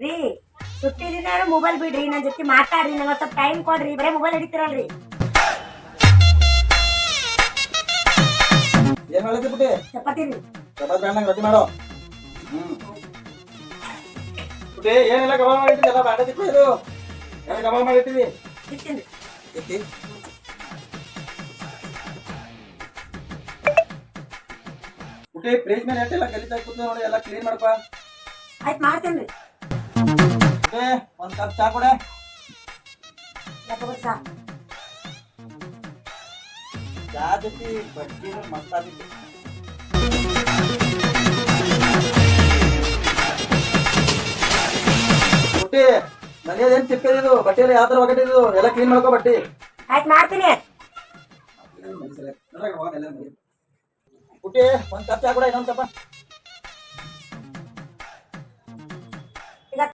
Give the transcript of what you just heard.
ರೀ ಸುಟ್ಟಿ ದಿನ ಮೊಬೈಲ್ ಬಿಡ್ರಿ, ನನ್ನ ಜೊತೆ ಮಾತಾಡ್ರಿ, ನಂಗೆ ಸ್ವಲ್ಪ ಟೈಮ್ ಕೊಡ್ರಿ. ಬರೇ ಮೊಬೈಲ್ ಹಿಡಿತಿರಲ್ರಿ. ಏನ್ ಮಾಡತ್ತಿ ಪುಟ್ಟಿ? ಚಪಾತಿ ರೀ. ಚಪಾತಿ ಬ್ಯಾಂಡ್ ರೊಟ್ಟಿ ಮಾಡೋ. ಪುಟ್ಟಿ ಏನೆಲ್ಲ ಕಬಾಬ್ ಮಾಡಿಟ್ಟಿದ್ದಿ? ಎಲ್ಲ ಬಾಂಡೆ ತಿಕ್ಕು ಇದು. ಎಲ್ಲ ಕಬಾಬ್ ಮಾಡಿಟ್ಟಿದ್ದಿ? ತಿಂತೀನಿ. ತಿಕ್ಕಿ. ಪುಟ್ಟಿ ಫ್ರಿಜ್ ಮೇಲೆ ಎಟ್ಟೆಲ್ಲ ಗಲೀಜಾಗಿ ಕೂತ ನೋಡಿ, ಎಲ್ಲ ಕ್ಲೀನ್ ಮಾಡಪ್ಪ. ಆಯ್ತು ಮಾಡ್ತೇನ್ರಿ. ಪುಟ್ಟಿ ಒಂದ್ ಕಪ್ ಚಾ ಕೊಡೆ. ಚಾ ಚಾ ಜೊತೆ ಬಜ್ಜಿ ಮಸ್ತ್ ಆಗಿತ್ತು. ಪುಟ್ಟಿ ಮನೇದೇನ್ ತಿಪ್ಪೇದಿದು? ಬಟ್ಟೆಯಲ್ಲಿ ಯಾವ ತರ ಒಗಟಿದ್ದು? ಎಲ್ಲ ಕ್ಲೀನ್ ಮಾಡ್ಕೋ ಬಟ್ಟಿ. ಆಯ್ತು ಮಾಡ್ತೀನಿ. ಪುಟ್ಟಿ ಒಂದ್ ಕಪ್ ಚಾ ಕೊಡ, ಇನ್ನೊಂದ್ ಕಪ್ಪ.